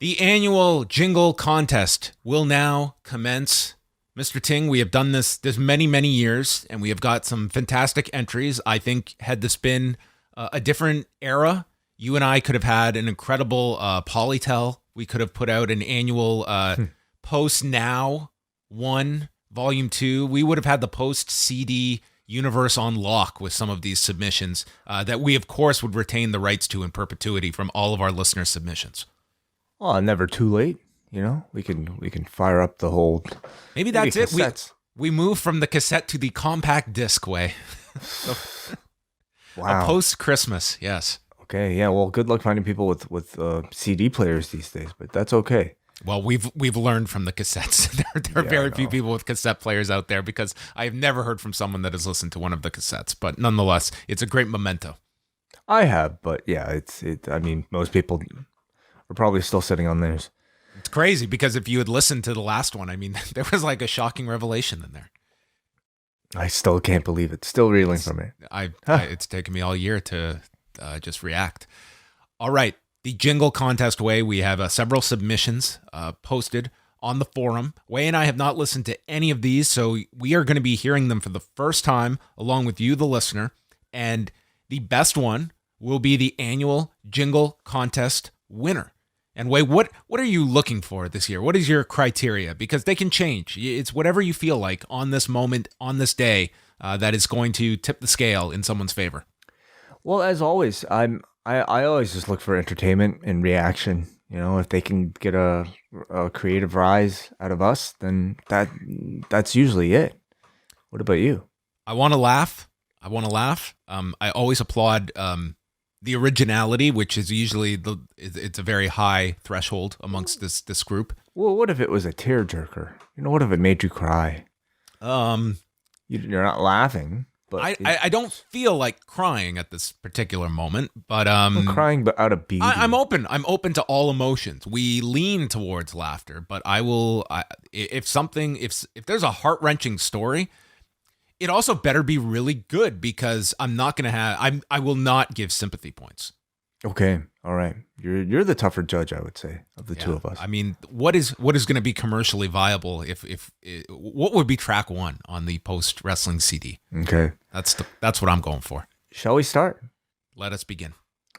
The annual Jingle contest will now commence. Mr. Ting, we have done this many, many years, and we have got some fantastic entries. I think had this been a different era, you and I could have had an incredible Polytel. We could have put out an annual Post Now 1, Volume 2. We would have had the Post CD universe on lock with some of these submissions that we, of course, would retain the rights to in perpetuity from all of our listener submissions. Oh, never too late. You know, we can fire up the whole. Maybe that's it. We move from the cassette to the compact disc way. Wow. A post Christmas, yes. Okay, yeah. Well, good luck finding people with CD players these days, but that's okay. Well, we've learned from the cassettes. there are very few people with cassette players out there because I have never heard from someone that has listened to one of the cassettes. But nonetheless, it's a great memento. I have, but yeah, I mean, most people are probably still sitting on theirs. It's crazy because if you had listened to the last one, I mean, there was like a shocking revelation in there. I still can't believe it. Still reeling from it. It's taken me all year to just react. All right. The Jingle contest way, we have several submissions posted on the forum. Way and I have not listened to any of these, so we are going to be hearing them for the first time along with you, the listener. And the best one will be the annual Jingle contest winner. And Way, what are you looking for this year? What is your criteria? Because they can change. It's whatever you feel like on this moment, on this day, that is going to tip the scale in someone's favor. Well, as always, I always just look for entertainment and reaction. You know, if they can get a creative rise out of us, then that's usually it. What about you? I want to laugh. I always applaud the originality, which is usually it's a very high threshold amongst this group. Well, what if it was a tearjerker? You know, what if it made you cry? You're not laughing. But I don't feel like crying at this particular moment, but I'm crying, but out of beat. I'm open. I'm open to all emotions. We lean towards laughter, but if there's a heart-wrenching story, it also better be really good because I will not give sympathy points. Okay, all right. You're the tougher judge, I would say, of the two of us. I mean, what is going to be commercially viable? What would be track one on the post wrestling CD? Okay, that's what I'm going for. Shall we start? Let us begin.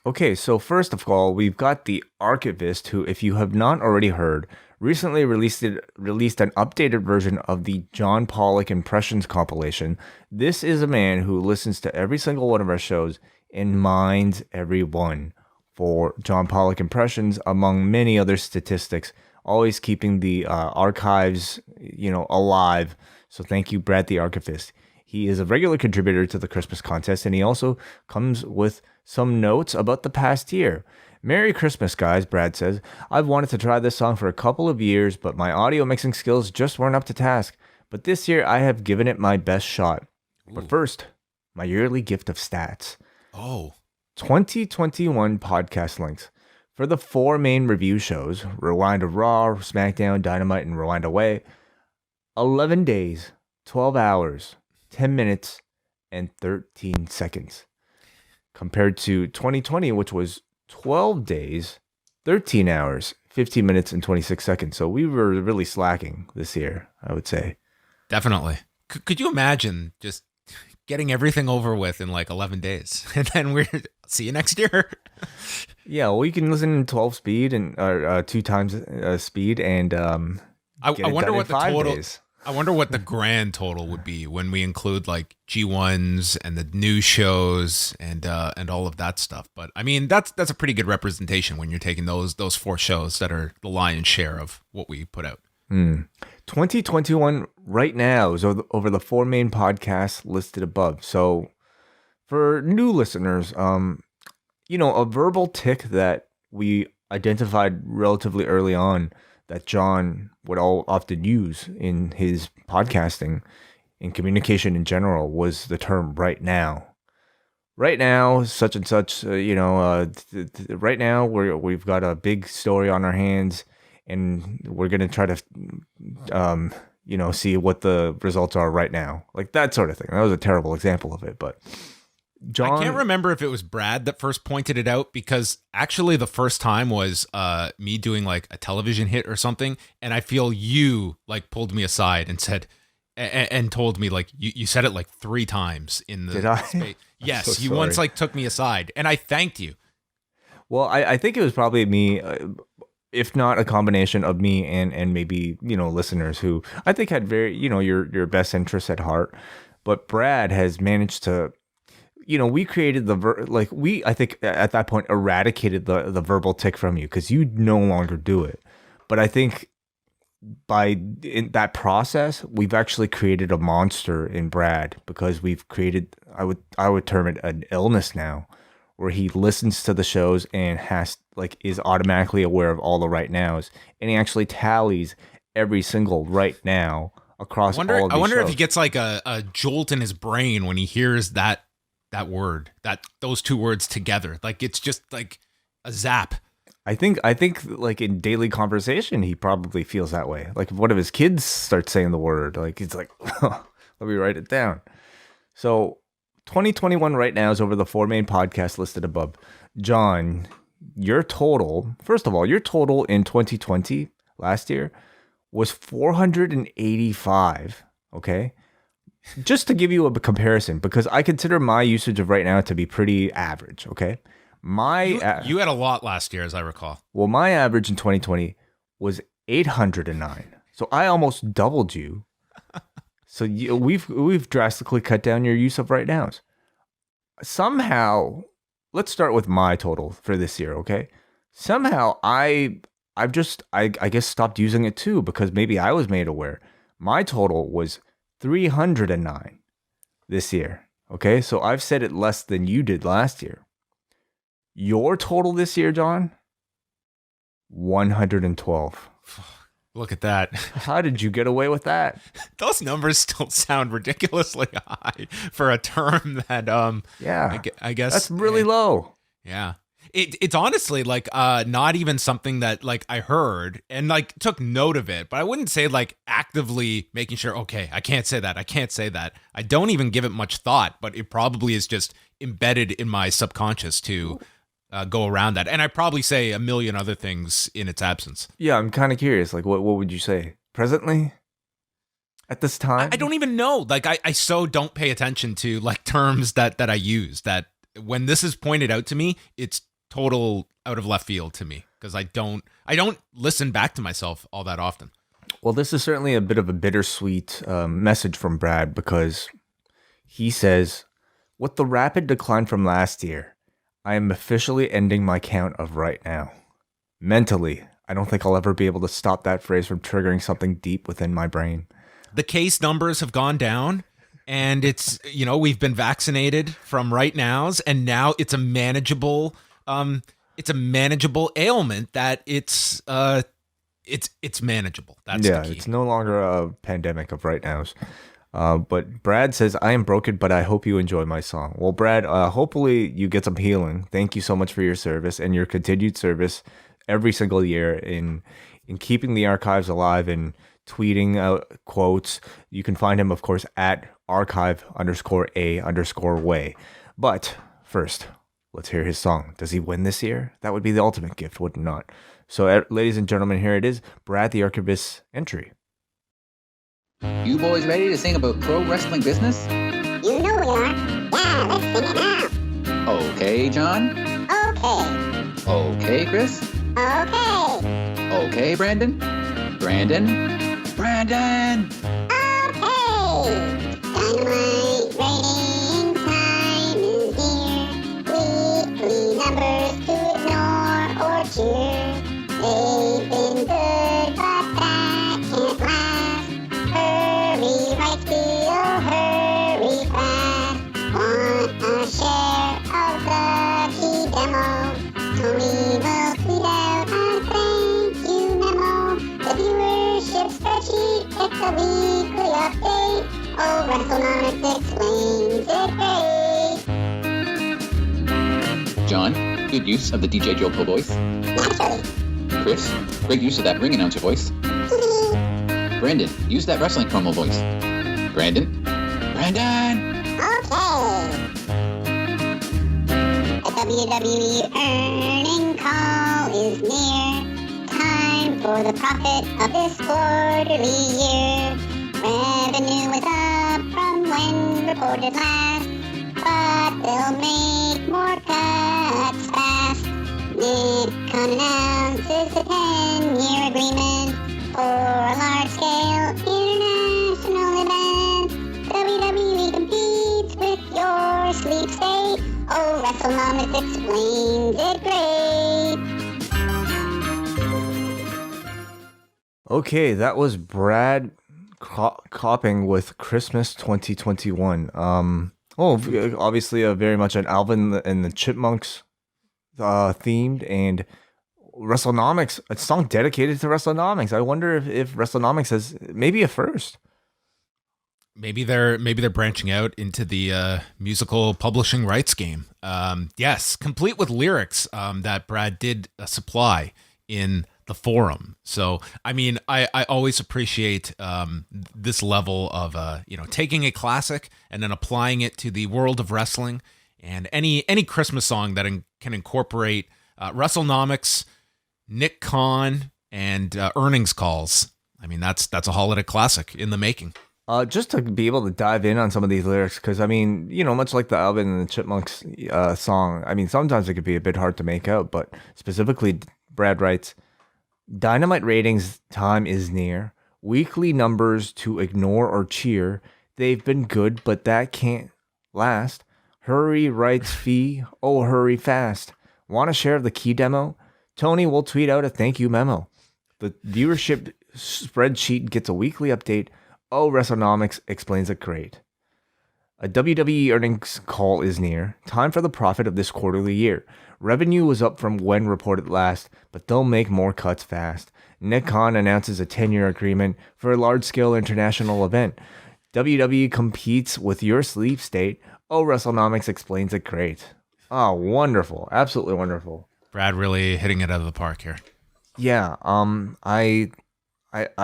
Okay, so first of all, we've got the Archivist, who, if you have not already heard, recently released an updated version of the John Pollock Impressions compilation. This is a man who listens to every single one of our shows and mines every one for John Pollock impressions, among many other statistics, always keeping the archives, alive. So thank you, Brad the Archivist. He is a regular contributor to the Christmas contest, and he also comes with some notes about the past year. Merry Christmas, guys, Brad says. I've wanted to try this song for a couple of years, but my audio mixing skills just weren't up to task. But this year, I have given it my best shot. Ooh. But first, my yearly gift of stats. Oh. 2021 podcast links. For the 4 main review shows, Rewind to Raw, SmackDown, Dynamite, and Rewind Away, 11 days, 12 hours, 10 minutes, and 13 seconds. Compared to 2020, which was 12 days, 13 hours, 15 minutes, and 26 seconds. So we were really slacking this year, I would say. Definitely. Could you imagine just getting everything over with in like 11 days, and then we're see you next year? Yeah, well, you can listen in 12 speed and 2 times speed, and I wonder what the total. Days. I wonder what the grand total would be when we include like G1s and the new shows and all of that stuff. But I mean, that's a pretty good representation when you're taking those 4 shows that are the lion's share of what we put out. 2021 right now is over the 4 main podcasts listed above. So for new listeners, a verbal tick that we identified relatively early on that John would often use in his podcasting and communication in general was the term right now. Right now, such and such, right now we've got a big story on our hands, and we're going to try to, see what the results are right now. Like that sort of thing. That was a terrible example of it, but John, I can't remember if it was Brad that first pointed it out, because actually the first time was me doing like a television hit or something, and I feel you like pulled me aside and said and told me like you said it like 3 times in the Did I? space. Yes, so you sorry. once like took me aside, and I thanked you. Well, I think it was probably me, if not a combination of me and maybe, listeners who I think had very, your best interests at heart. But Brad has managed to, we created I think at that point eradicated the verbal tick from you because you no longer do it. But I think in that process, we've actually created a monster in Brad, because we've created, I would term it an illness now, where he listens to the shows and is automatically aware of all the right nows, and he actually tallies every single right now across all of these shows. I wonder if he gets like a jolt in his brain when he hears that word, those 2 words together. Like it's just like a zap. I think like in daily conversation, he probably feels that way. Like if one of his kids starts saying the word, like he's like, let me write it down. So 2021 right now is over the 4 main podcasts listed above. John, your total in 2020 last year was 485. Okay. Just to give you a comparison, because I consider my usage of right now to be pretty average. Okay. You had a lot last year, as I recall. Well, my average in 2020 was 809. So I almost doubled you. So we've drastically cut down your use of right nows. Somehow, let's start with my total for this year, okay? Somehow I've just I guess stopped using it too, because maybe I was made aware. My total was 309 this year. Okay? So I've said it less than you did last year. Your total this year, John? 112. Look at that. How did you get away with that? Those numbers still sound ridiculously high for a term that yeah, I guess that's really low. Yeah. It's honestly like not even something that like I heard and like took note of it, but I wouldn't say like actively making sure, okay, I can't say that. I don't even give it much thought, but it probably is just embedded in my subconscious to go around that. And I probably say a million other things in its absence. Yeah, I'm kind of curious. Like, what would you say presently at this time? I don't even know. Like, I so don't pay attention to like terms that I use, that when this is pointed out to me, it's total out of left field to me, because I don't listen back to myself all that often. Well, this is certainly a bit of a bittersweet message from Brad, because he says, with the rapid decline from last year, I am officially ending my count of right now. Mentally, I don't think I'll ever be able to stop that phrase from triggering something deep within my brain. The case numbers have gone down, and it's, we've been vaccinated from right nows, and now it's a manageable ailment that it's manageable. That's the key. It's no longer a pandemic of right nows. But Brad says, I am broken, but I hope you enjoy my song. Well, Brad, hopefully you get some healing. Thank you so much for your service and your continued service every single year in keeping the archives alive and tweeting out quotes. You can find him, of course, at archive_a_way. But first, let's hear his song. Does he win this year? That would be the ultimate gift, would it not? So, ladies and gentlemen, here it is, Brad the Archivist's entry. You boys ready to sing about pro wrestling business? You know we are. Yeah, let's sing it now. Okay, John? Okay. Okay, Chris? Okay. Okay, Brandon? Brandon? Brandon! Okay. Dynamite rating time is here. Weekly numbers to ignore or cheer. They've been good, but that can't last. Hurry, right deal, hurry fast. Want a share of the key demo? Tony will tweet out a thank you memo. The viewership spreadsheet, it's a weekly update. Oh, WrestleNomics explains it great. John, good use of the DJ Jopo voice. Naturally. Chris, great use of that ring announcer voice. Brandon, use that wrestling promo voice. Brandon? Brandon! Okay. WWE earning call is near. Time for the profit of this quarterly year. Revenue is up from when reported last, but they'll make more cuts fast. Nick announces a 10-year agreement for a large-scale international event. WWE competes with your sleep state. Oh, WrestleNomics explains it great. Okay, that was Brad copping with Christmas 2021. Obviously, very much an Alvin and the Chipmunks themed, and WrestleNomics, a song dedicated to WrestleNomics. I wonder if WrestleNomics has maybe a first. Maybe they're branching out into the musical publishing rights game. Yes, complete with lyrics that Brad did supply in the forum. So, I mean, I always appreciate this level of taking a classic and then applying it to the world of wrestling, and any Christmas song that can incorporate WrestleNomics, Nick Khan, and earnings calls. I mean, that's a holiday classic in the making. Just to be able to dive in on some of these lyrics, because I mean, much like the Alvin and the Chipmunks song, I mean, sometimes it could be a bit hard to make out, but specifically, Brad writes, "Dynamite ratings time is near. Weekly numbers to ignore or cheer. They've been good, but that can't last. Hurry, writes Fee. Oh, hurry fast. Want to share the key demo? Tony will tweet out a thank you memo. The viewership spreadsheet gets a weekly update. Oh, WrestleNomics explains it great. A WWE earnings call is near. Time for the profit of this quarterly year. Revenue was up from when reported last, but they'll make more cuts fast. Nick Khan announces a 10-year agreement for a large-scale international event. WWE competes with your sleep state. Oh, WrestleNomics explains it great." Oh, wonderful. Absolutely wonderful. Brad really hitting it out of the park here. Yeah, I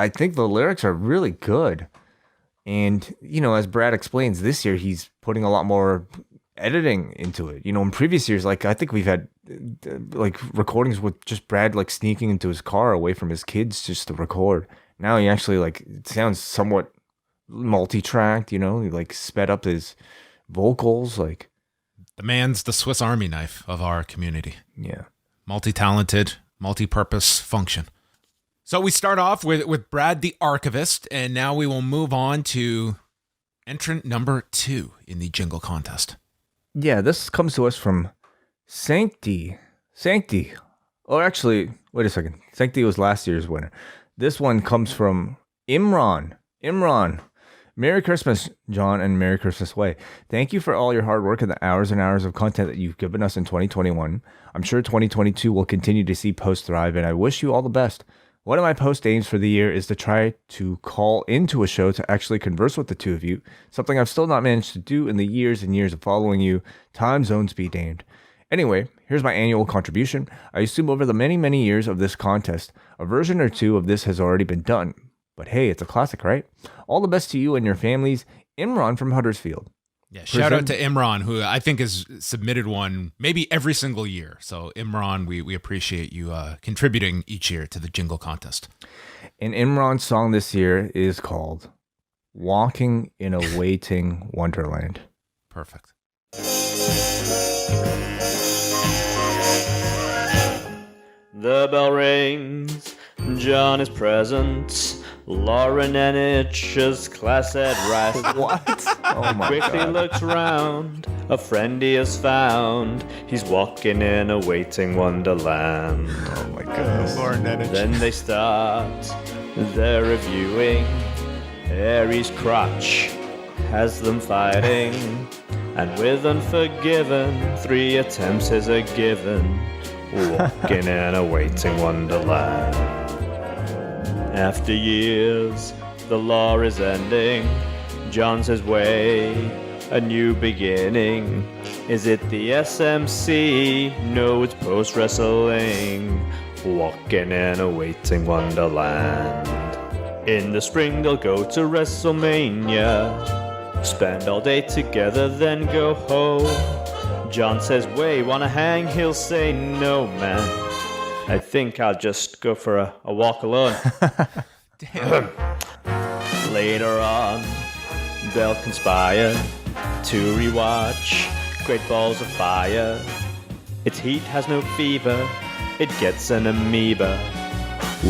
think the lyrics are really good. And, as Brad explains, this year he's putting a lot more editing into it. In previous years, I think we've had recordings with just Brad sneaking into his car away from his kids just to record. Now he actually it sounds somewhat multi-tracked, he sped up his vocals. The man's the Swiss Army knife of our community. Yeah. Multi-talented, multi-purpose function. So we start off with Brad the Archivist, and now we will move on to entrant number 2 in the Jingle contest. Yeah, this comes to us from Santi. Oh, actually, wait a second. Santi was last year's winner. This one comes from Imran. Merry Christmas, John, and Merry Christmas Way. Thank you for all your hard work and the hours and hours of content that you've given us in 2021. I'm sure 2022 will continue to see posts thrive, and I wish you all the best. One of my post aims for the year is to try to call into a show to actually converse with the two of you, something I've still not managed to do in the years and years of following you. Time zones be damned. Anyway, here's my annual contribution. I assume over the many, many years of this contest, a version or two of this has already been done. But hey, it's a classic, right? All the best to you and your families. Imran from Huddersfield. Yeah, shout out to Imran, who I think has submitted one maybe every single year. So Imran, we appreciate you contributing each year to the Jingle contest. And Imran's song this year is called "Walking in a Waiting Wonderland." Perfect. The bell rings, John is present. Lauren and Itch's class at Rice. What? Oh my Quickly God. looks round, a friend he has found. He's walking in a waiting wonderland. Oh my goodness. Then they start their reviewing. Harry's crotch has them fighting. And with Unforgiven, 3 attempts is a given. Walking in a waiting wonderland. After years, the law is ending. John's his way, a new beginning. Is it the SMC? No, it's post-wrestling. Walking in a waiting wonderland. In the spring, they'll go to WrestleMania. Spend all day together, then go home. John says, "Way, wanna hang?" He'll say, "No, man. I think I'll just go for a walk alone." Damn. Later on, they'll conspire to rewatch Great Balls of Fire. Its heat has no fever, it gets an amoeba,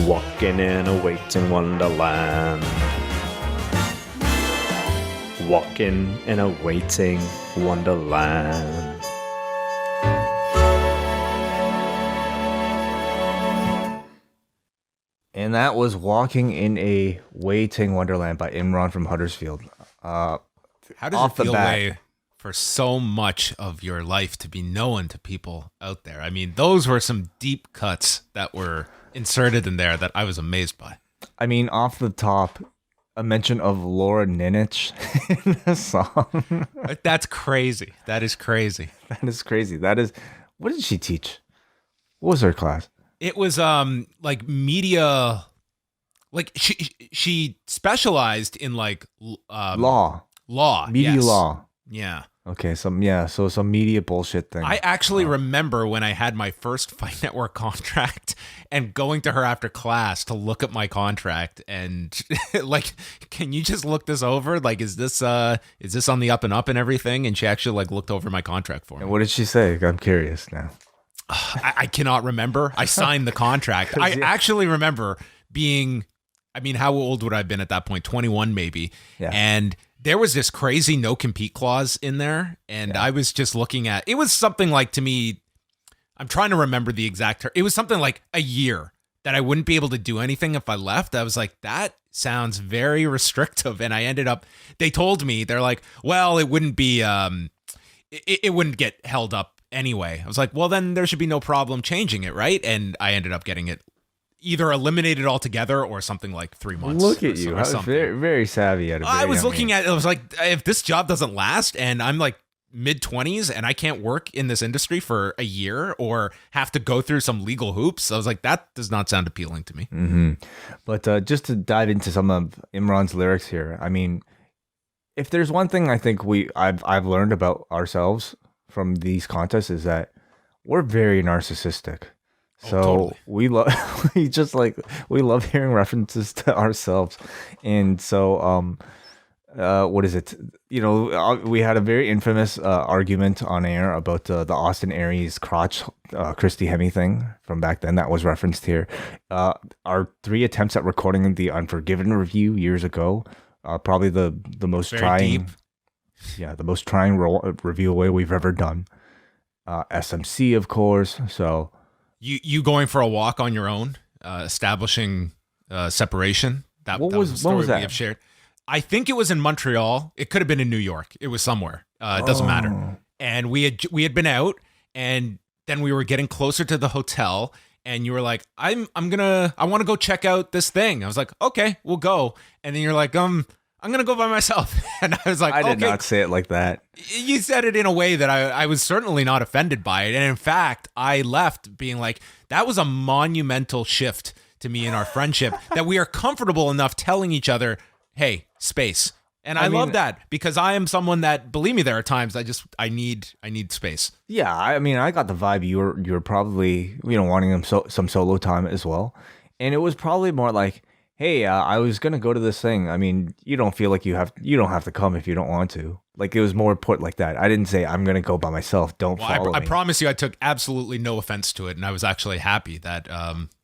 walking in a waiting wonderland. Walking in a waiting wonderland. And that was Walking in a Waiting Wonderland by Imran from Huddersfield. How does Off it the feel bat. way for so much of your life to be known to people out there? I mean, those were some deep cuts that were inserted in there that I was amazed by. I mean, off the top, a mention of Laura Ninich in the song. That's crazy. That is crazy. That is crazy. That is, what did she teach? What was her class? It was like media, like she specialized in like Law. Media yes. law. Yeah. Okay, so some media bullshit thing. I actually remember when I had my first Fight Network contract and going to her after class to look at my contract and like, can you just look this over? Like, is this on the up and up and everything? And she actually like looked over my contract for me. And what did she say? I'm curious now. I cannot remember. I signed the contract. I actually remember being, I mean, how old would I have been at that point? 21 maybe. Yeah. And there was this crazy no compete clause in there. And I was just looking at, it was something like, to me, I'm trying to remember the exact term. It was something like a year that I wouldn't be able to do anything if I left. I was like, that sounds very restrictive. And I ended up, they told me, they're like, well, it wouldn't be, it wouldn't get held up anyway. I was like, well, then there should be no problem changing it, right? And I ended up getting it either eliminated altogether or something like 3 months. Look at you. or I was something. very, very savvy at a very I was young looking age. at it. I was like, if this job doesn't last and I'm like mid-20s and I can't work in this industry for a year or have to go through some legal hoops, I was like, that does not sound appealing to me. Mm-hmm. But just to dive into some of Imran's lyrics here, I mean, if there's one thing I think I've learned about ourselves from these contests is that we're very narcissistic. So totally. we love we love hearing references to ourselves. And so what is it? You know, we had a very infamous argument on air about the Austin Aries crotch Christy Hemme thing from back then that was referenced here. Our 3 attempts at recording the Unforgiven review years ago, probably the most Very trying deep. Yeah, the most trying review away we've ever done. SMC, of course. So You going for a walk on your own, establishing separation. That What that was- a story what was we that? have shared. I think it was in Montreal. It could have been in New York. It was somewhere. It doesn't matter. And we had been out, and then we were getting closer to the hotel, and you were like, I want to go check out this thing. I was like, okay, we'll go. And then you're like, I'm gonna go by myself. And I was like, I did okay. not say it like that. You said it in a way that I was certainly not offended by it. And in fact, I left being like, that was a monumental shift to me in our friendship that we are comfortable enough telling each other, hey, space. And I mean- love that because I am someone that, believe me, there are times I need space. Yeah, I mean, I got the vibe you're probably, wanting some solo time as well. And it was probably more like, hey, I was gonna go to this thing. I mean, you don't feel like you don't have to come if you don't want to. Like, it was more put like that. I didn't say I'm gonna go by myself. Don't Well, follow I me. promise you, I took absolutely no offense to it, and I was actually happy that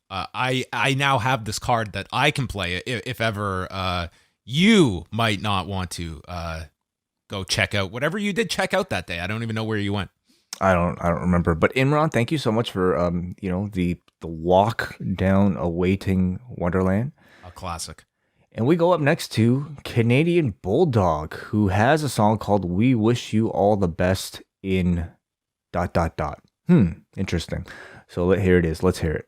I now have this card that I can play if ever you might not want to go check out whatever you did check out that day. I don't even know where you went. I don't remember. But Imran, thank you so much for the walk down a waiting Wonderland. A classic. And we go up next to Canadian Bulldog, who has a song called "We Wish You All the Best in ... Interesting. So here it is. Let's hear it.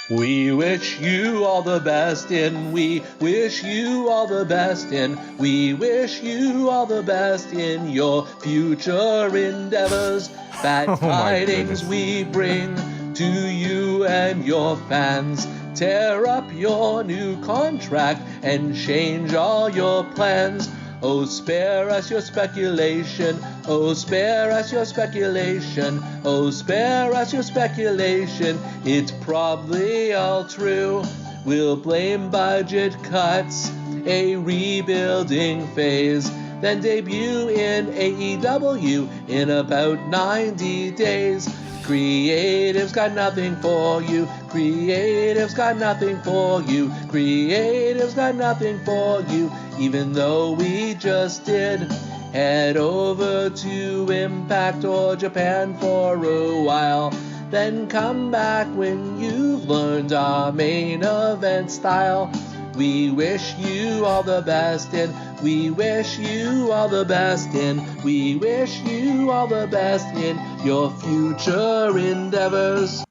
We wish you all the best in, we wish you all the best in, we wish you all the best in your future endeavors. Bad Oh my tidings goodness. we bring to you and your fans. tear up your new contract and change all your plans. Oh, spare us your speculation. Oh, spare us your speculation. Oh, spare us your speculation. It's probably all true. We'll blame budget cuts, a rebuilding phase, then debut in AEW in about 90 days. Creative's got nothing for you. Creative's got nothing for you. Creative's got nothing for you. Even though we just did head over to Impact or Japan for a while, then come back when you've learned our main event style. We wish you all the best and we wish you all the best and we wish you all the best in your future endeavors.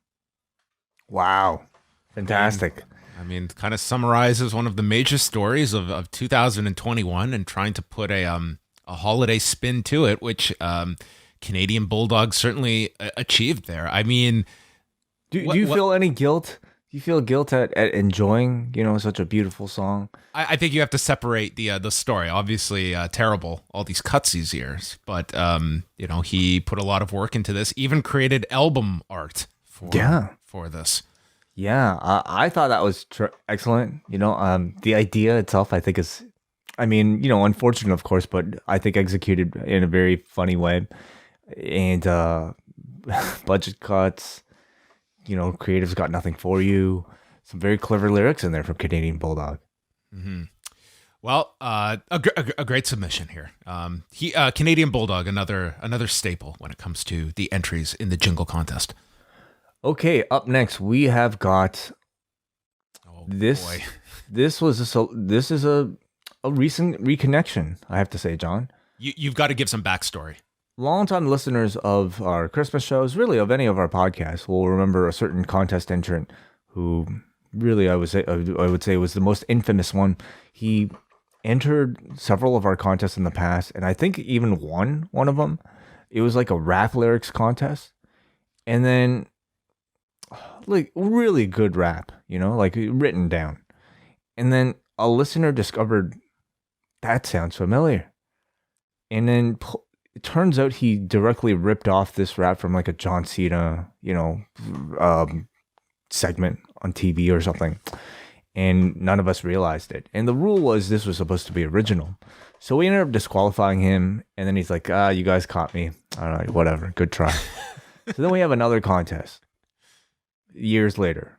Wow. Fantastic. I mean, kind of summarizes one of the major stories of 2021 and trying to put a holiday spin to it, which Canadian Bulldog certainly achieved there. I mean, do you feel any guilt? Do you feel guilt at enjoying, such a beautiful song? I think you have to separate the story. Obviously, terrible, all these cuts these years. But, he put a lot of work into this, even created album art for this. Yeah, I thought that was excellent. The idea itself, I think is, unfortunate, of course, but I think executed in a very funny way. And budget cuts, creative's got nothing for you. Some very clever lyrics in there from Canadian Bulldog. Mm-hmm. Well, a great submission here. Canadian Bulldog, another staple when it comes to the entries in the Jingle contest. Okay, up next we have got this. Boy. This is a recent reconnection, I have to say, John. You've got to give some backstory. Longtime listeners of our Christmas shows, really of any of our podcasts, will remember a certain contest entrant who really I would say was the most infamous one. He entered several of our contests in the past, and I think even won one of them. It was like a rap lyrics contest, and then like really good rap, like written down. And then a listener discovered that sounds familiar, and then it turns out he directly ripped off this rap from like a John Cena, segment on TV or something. And none of us realized it. And the rule was this was supposed to be original. So we ended up disqualifying him. And then he's like, you guys caught me. All right, whatever. Good try. So then we have another contest years later.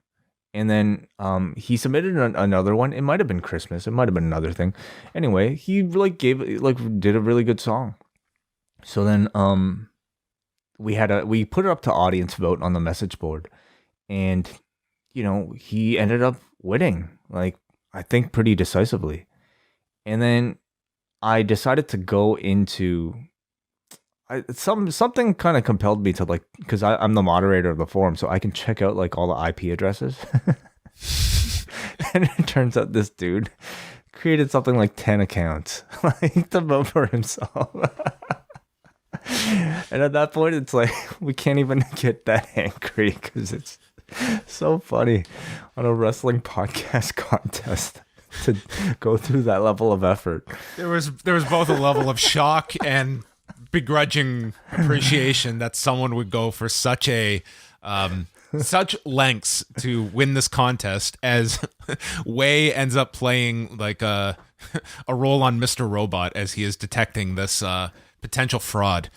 And then he submitted another one. It might have been Christmas. It might have been another thing. Anyway, he did a really good song. So then we put it up to audience vote on the message board, and he ended up winning, like I think pretty decisively. And then I decided to go into something kind of compelled me to because I'm the moderator of the forum, so I can check out like all the IP addresses. And it turns out this dude created something like 10 accounts to vote for himself. And at that point, it's like we can't even get that angry because it's so funny on a wrestling podcast contest to go through that level of effort. There was both a level of shock and begrudging appreciation that someone would go for such lengths to win this contest, as Wei ends up playing like a role on Mr. Robot as he is detecting this potential fraud.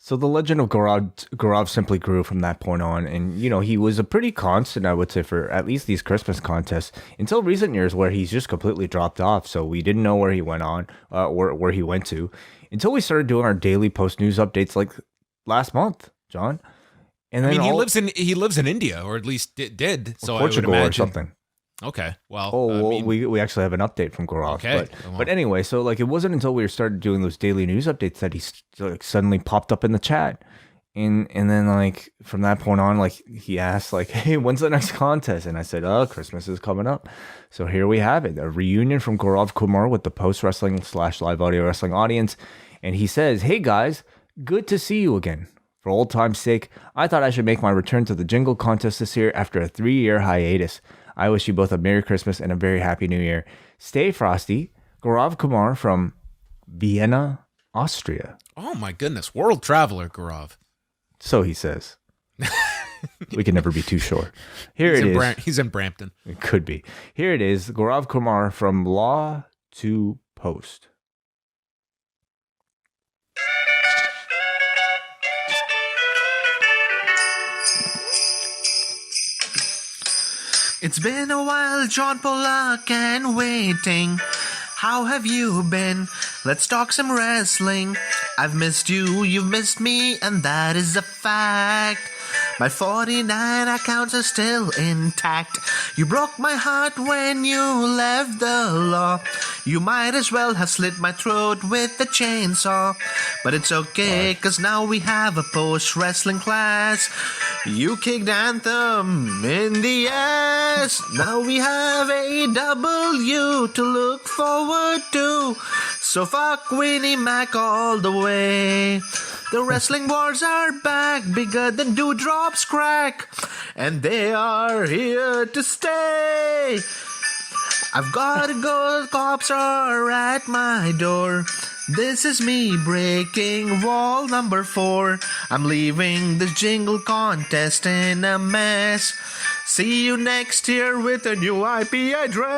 So the legend of Gaurav simply grew from that point on, and he was a pretty constant, I would say, for at least these Christmas contests until recent years, where he's just completely dropped off. So we didn't know where he went on, where he went to, until we started doing our daily post news updates like last month, John. And then he lives in India, or at least did. So Portugal I would imagine. or something. Okay, well, we actually have an update from Gaurav. Okay, but anyway, so it wasn't until we started doing those daily news updates that he suddenly popped up in the chat, and then from that point on, he asked hey, when's the next contest? And I said, Christmas is coming up. So here we have it, a reunion from Gaurav Kumar with the post wrestling / live audio wrestling audience, and he says, "Hey guys, good to see you again. For old time's sake, I thought I should make my return to the Jingle contest this year after a 3-year hiatus. I wish you both a Merry Christmas and a very Happy New Year. Stay frosty. Gaurav Kumar from Vienna, Austria. Oh my goodness, world traveler, Gaurav. So he says. We can never be too sure. Here it is. He's in Brampton. It could be. Here it is. Gaurav Kumar from Law to Post. It's been a while, John Pollock, and waiting. How have you been? Let's talk some wrestling. I've missed you, you've missed me, and that is a fact. My 49 accounts are still intact. You broke my heart when you left the law. You might as well have slit my throat with a chainsaw. But it's okay, cause now we have a post-wrestling class. You kicked Anthem in the ass. Now we have AEW to look forward to. So fuck Winnie Mac all the way. The wrestling wars are back, bigger than dewdrops crack, and they are here to stay. I've gotta go, the cops are at my door. This is me breaking wall number 4. I'm leaving this jingle contest in a mess. See you next year with a new IP address.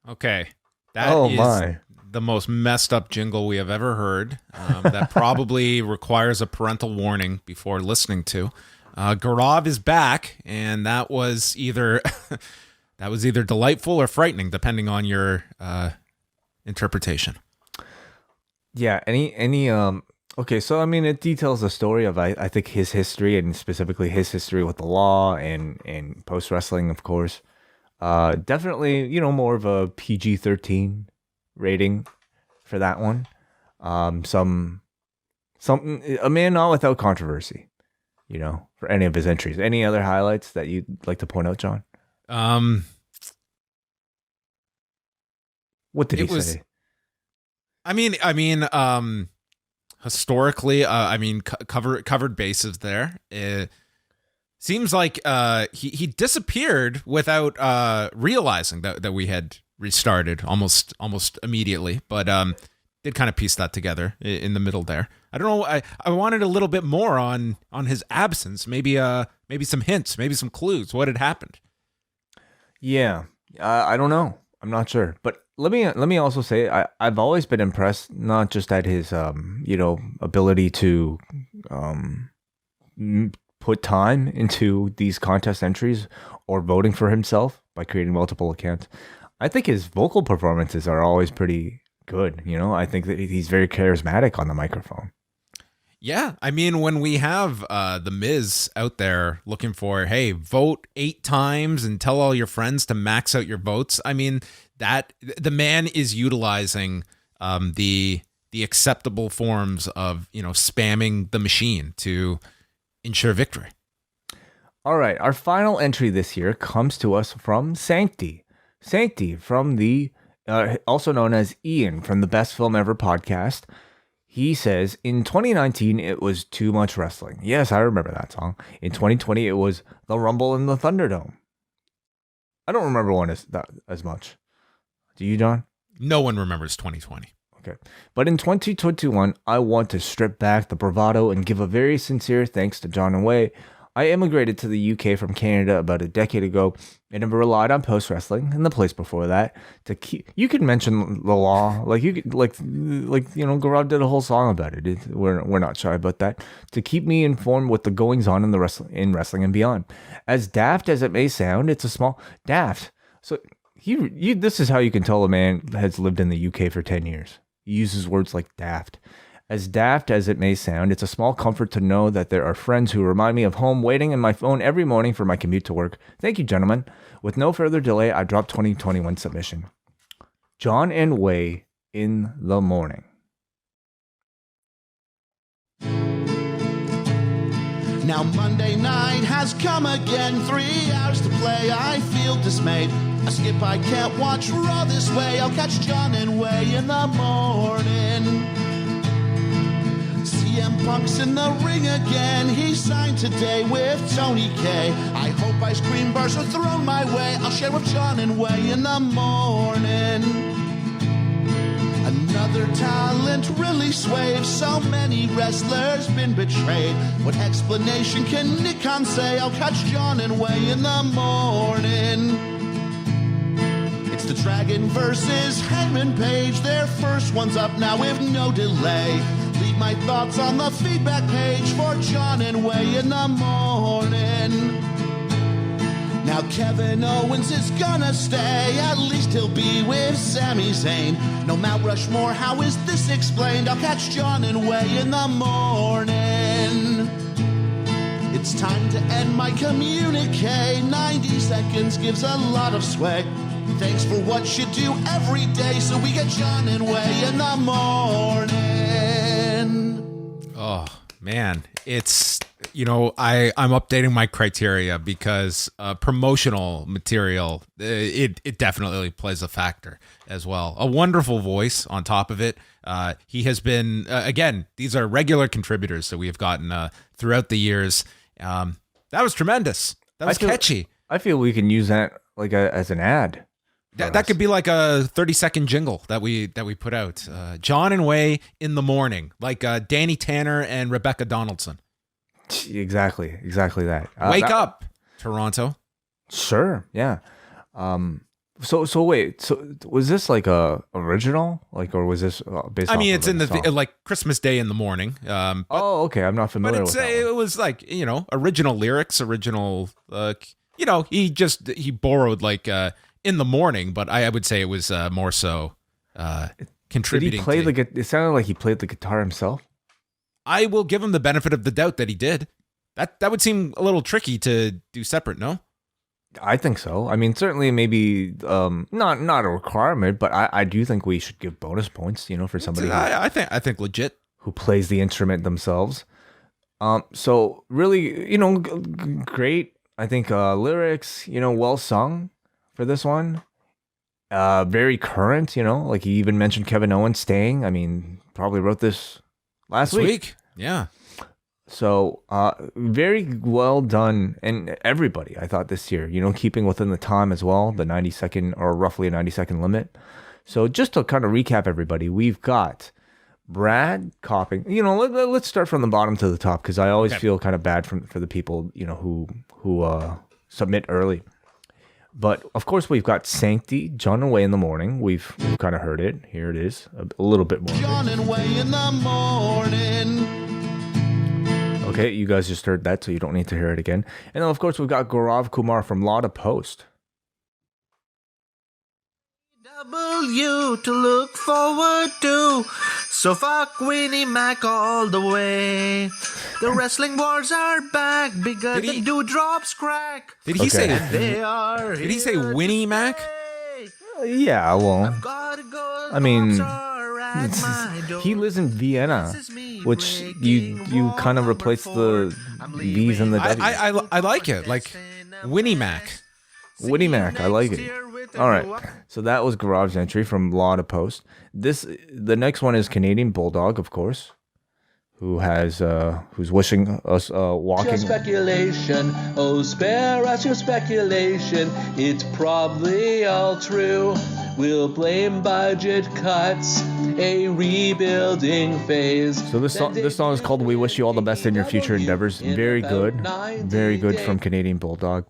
Okay. That is my. the most messed up jingle we have ever heard. That probably requires a parental warning before listening to. Gaurav is back, and that was either delightful or frightening, depending on your interpretation. Yeah. Okay. So, I mean, it details the story of, I think, his history, and specifically his history with the law and post wrestling, of course. Definitely, more of a PG-13 rating for that one. Something, a man not without controversy, for any of his entries. Any other highlights that you'd like to point out, John? What did he say? I mean, historically, covered bases there. It seems like he disappeared without realizing that we had restarted almost immediately, but did kind of piece that together in the middle there. I don't know. I wanted a little bit more on his absence. Maybe some hints, maybe some clues. What had happened? Yeah, I don't know. I'm not sure. But let me also say I've always been impressed, not just at his ability to put time into these contest entries or voting for himself by creating multiple accounts. I think his vocal performances are always pretty good. I think that he's very charismatic on the microphone. Yeah, I mean, when we have the Miz out there looking for, hey, vote 8 times and tell all your friends to max out your votes. I mean, that the man is utilizing the acceptable forms of spamming the machine to ensure victory. All right, our final entry this year comes to us from Santi. Santi from the also known as Ian from the Best Film Ever podcast. He says, in 2019, it was too much wrestling. Yes, I remember that song. In 2020, it was the Rumble in the Thunderdome. I don't remember one as much. Do you, John? No one remembers 2020. Okay. But in 2021, I want to strip back the bravado and give a very sincere thanks to John and Wei. I immigrated to the UK from Canada about a decade ago and have relied on post wrestling and the place before that to keep. You could mention the law, Gaurav did a whole song about it. We're not shy about that, to keep me informed with the goings on in wrestling and beyond. As daft as it may sound, it's a small daft. So this is how you can tell a man has lived in the UK for 10 years. He uses words like daft. As daft as it may sound, it's a small comfort to know that there are friends who remind me of home waiting in my phone every morning for my commute to work. Thank you, gentlemen. With no further delay, I dropped 2021 submission. John and Wei in the morning. Now Monday night has come again, 3 hours to play, I feel dismayed. I skip, I can't watch Raw this way, I'll catch John and Wei in the morning. CM Punk's in the ring again. He signed today with Tony K. I hope ice cream bars are thrown my way. I'll share with John and Way in the morning. Another talent really swayed. So many wrestlers been betrayed. What explanation can Nikon say? I'll catch John and Way in the morning. It's the Dragon versus Hangman Page. Their first one's up now with no delay. Leave my thoughts on the feedback page for John and Way in the morning. Now Kevin Owens is gonna stay. At least he'll be with Sami Zayn. No Mount Rushmore, how is this explained? I'll catch John and Way in the morning. It's time to end my communique. 90 seconds gives a lot of sway. Thanks for what you do every day, so we get John and Way in the morning. Oh man, it's I'm updating my criteria because promotional material it definitely plays a factor as well. A wonderful voice on top of it. He has been again. These are regular contributors that we have gotten throughout the years. That was tremendous. That was catchy. I feel we can use that like as an ad. That could be like a 30-second jingle that we put out. John and Way in the morning, like Danny Tanner and Rebecca Donaldson. Exactly that. Wake up, Toronto. Sure, yeah. So wait. So was this like a original, or was this based? I mean, off it's of in the song? like Christmas Day in the morning. Okay. I'm not familiar with that. It was like original lyrics, original. He borrowed like in the morning, but I would say it was more so contributing. Did he play it sounded like he played the guitar himself. I will give him the benefit of the doubt that he did. That would seem a little tricky to do separate, no? I think so. I mean, certainly maybe not a requirement, but I do think we should give bonus points, for somebody I think legit who plays the instrument themselves. So really, great. I think lyrics, well sung for this one. Very current, like he even mentioned Kevin Owens staying. I mean, probably wrote this last week. Yeah. So very well done. And everybody, I thought this year, keeping within the time as well, the 90-second or roughly a 90-second limit. So just to kind of recap everybody, we've got Brad copying. Let's start from the bottom to the top because I always feel kind of bad for the people, who submit early. But of course, we've got Santi, John and Way in the morning. We've kind of heard it. Here it is, a little bit more. John and Way in the morning. Okay, you guys just heard that, so you don't need to hear it again. And then, of course, we've got Gaurav Kumar from Law to Post. W to look forward to. So fuck Winnie Mac all the way. The wrestling wars are back, bigger than dewdrops crack. Did he say? They are. Did he say Winnie Mac? Yeah, well, I mean, he he lives in Vienna, which you kind of replace the V's and the W's. I like it, like Winnie Mac. Winnie Mac, I like it. All right, so that was Gaurav's entry from Law to Post. The next one is Canadian Bulldog, of course, who's wishing us walking. Your speculation, oh spare us your speculation. It's probably all true. We'll blame budget cuts, a rebuilding phase. So this song is called "We Wish You All the Best in Your Future Endeavors." Very good from Canadian Bulldog.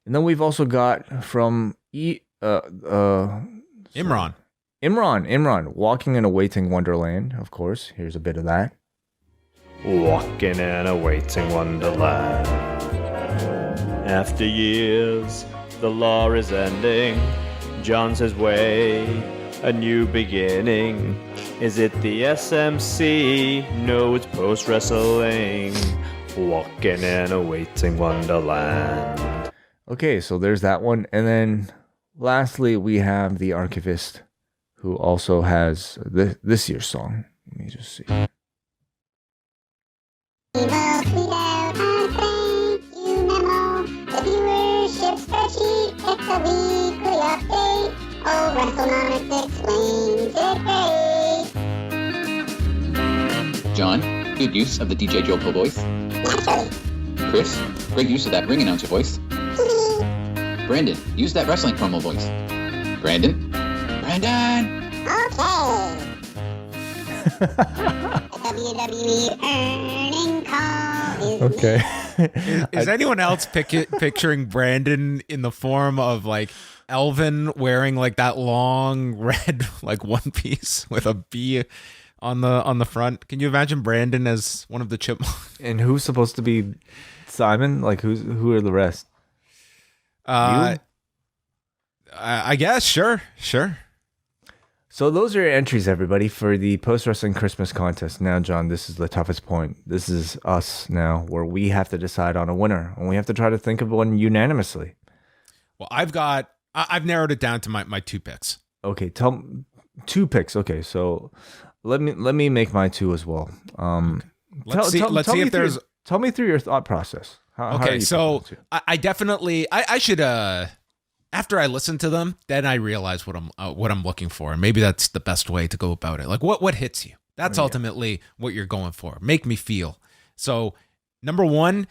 And then we've also got from Imran, Walking in a Waiting Wonderland. Of course, here's a bit of that. Walking in a waiting wonderland. After years, the law is ending. John's his way, a new beginning. Is it the SMC? No, it's post-wrestling. Walking in a waiting wonderland. Okay, so there's that one. And then lastly, we have the Archivist, who also has this year's song. Let me just see. We will tweet out our thank you memo. The viewership spreadsheet, it's a weekly update. Oh, WrestleNomics explains it great. John, Good use of the DJ Jopo voice. Naturally. Chris, great use of that ring announcer voice. Brandon, use that wrestling promo voice. Brandon? WWE earning call is Okay. Is anyone else picturing Brandon in the form of like Elvin wearing like that long red like one piece with a B on the front? Can you imagine Brandon as one of the chipmunks? And who's supposed to be Simon? Like who are the rest? I guess sure. So those are your entries, everybody, for the post-wrestling Christmas contest. Now, John, this is the toughest point. This is us now, where we have to decide on a winner, and we have to try to think of one unanimously. Well, I've narrowed it down to my two picks. Okay, two picks. Okay, so let me make my two as well. Let's see if there's. Tell me through your thought process. How are Okay, you so picking I definitely I should after I listen to them, then I realize what I'm looking for, and maybe that's the best way to go about it. Like what hits you? That's ultimately what you're going for. Make me feel. So number one,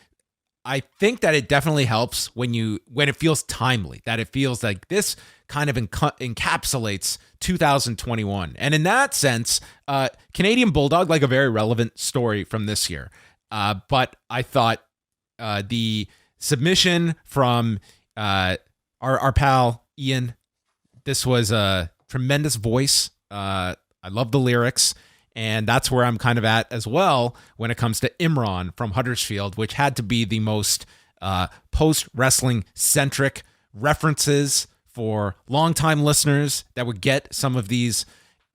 I think that it definitely helps when it feels timely, that it feels like this kind of encapsulates 2021, and in that sense, Canadian Bulldog, like a very relevant story from this year. But I thought the submission from our pal Ian, this was a tremendous voice. I love the lyrics, and that's where I'm kind of at as well when it comes to Imran from Huddersfield, which had to be the most post-wrestling centric references for longtime listeners that would get some of these.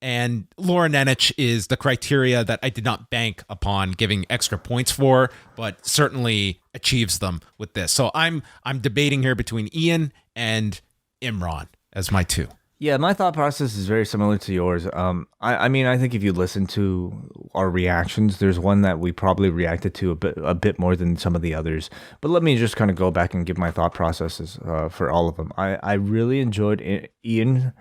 And Laura Nenich is the criteria that I did not bank upon giving extra points for, but certainly achieves them with this. So I'm debating here between Ian and Imran as my two. Yeah, my thought process is very similar to yours. I mean, I think if you listen to our reactions, there's one that we probably reacted to a bit more than some of the others. But let me just kind of go back and give my thought processes for all of them. I really enjoyed Ian.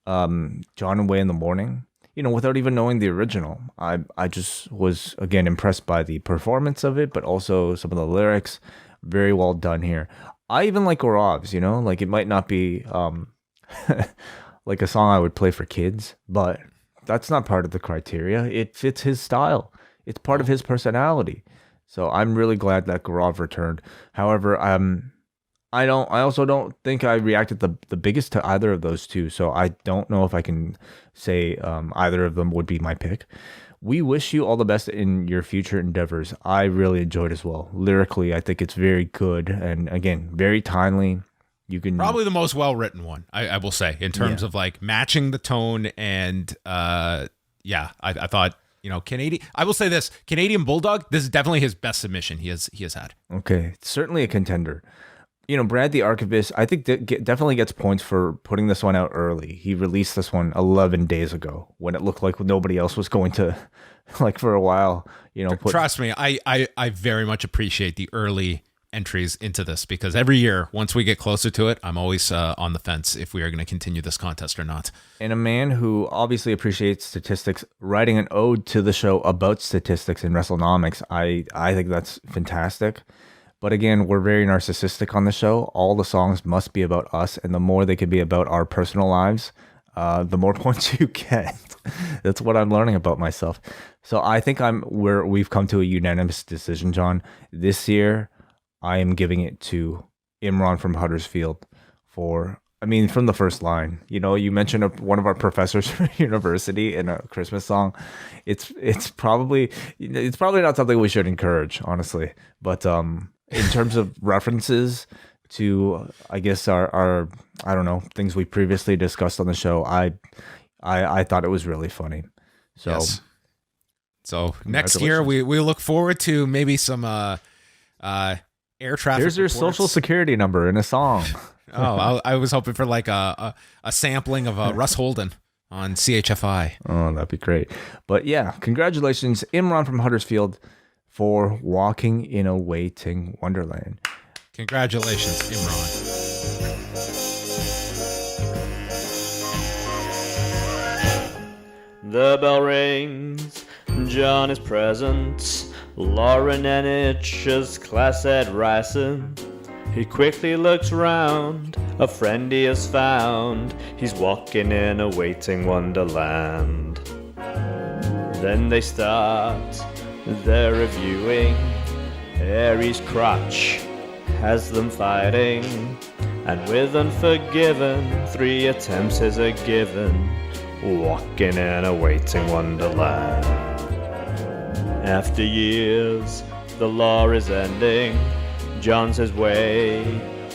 John and Way in the Morning, without even knowing the original. I just was, again, impressed by the performance of it, but also some of the lyrics. Very well done here. I even like Gaurav's, like it might not be like a song I would play for kids, but that's not part of the criteria. It fits his style. It's part of his personality. So I'm really glad that Gaurav returned. However, I also don't think I reacted the biggest to either of those two, so I don't know if I can say either of them would be my pick. We wish you all the best in your future endeavors. I really enjoyed as well. Lyrically, I think it's very good, and again, very timely. You can probably the most well-written one, I will say, in terms of like matching the tone, and I thought, Canadian. I will say this: Canadian Bulldog. This is definitely his best submission he has had. Okay, certainly a contender. Brad the Archivist, I think definitely gets points for putting this one out early. He released this one 11 days ago when it looked like nobody else was going to, like for a while, Trust me, I very much appreciate the early entries into this, because every year, once we get closer to it, I'm always on the fence if we are going to continue this contest or not. And a man who obviously appreciates statistics, writing an ode to the show about statistics and WrestleNomics, I think that's fantastic. But again, we're very narcissistic on the show. All the songs must be about us, and the more they can be about our personal lives, the more points you get. That's what I'm learning about myself. So I think we've come to a unanimous decision, John. This year, I am giving it to Imran from Huddersfield from the first line. You mentioned one of our professors from university in a Christmas song. It's probably not something we should encourage, honestly. But in terms of references to, I guess, our I don't know, things we previously discussed on the show, I thought it was really funny. So, yes. So next year we look forward to maybe some air traffic. Here's your reports. social security number in a song. Oh, I was hoping for like a sampling of Russ Holden on CHFI. Oh, that'd be great. But yeah, congratulations, Imran from Huddersfield, for walking in a waiting wonderland. Congratulations, Imran. The bell rings, John is present. Lauren and Itch's class at Ryerson. He quickly looks round, a friend he has found. He's walking in a waiting wonderland. Then they start their reviewing. Harry's crotch has them fighting, and with Unforgiven, 3 attempts is a given. Walking in a waiting wonderland. After years, the law is ending. John's his way,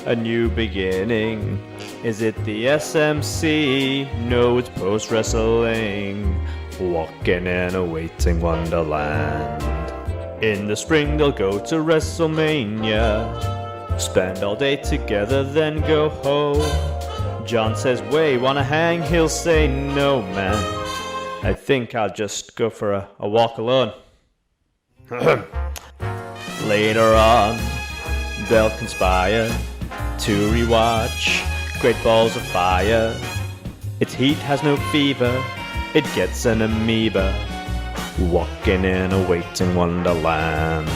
a new beginning. Is it the SMC? No, it's post-wrestling. Walking in a waiting wonderland. In the spring they'll go to WrestleMania. Spend all day together, then go home. John says, "Way, wanna hang?" He'll say, "No, man. I think I'll just go for a walk alone." Later on, they'll conspire to rewatch Great Balls of Fire. Its heat has no fever, it gets an amoeba. Walking in a waiting wonderland.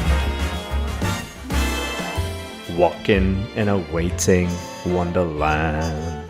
Walking in a waiting wonderland.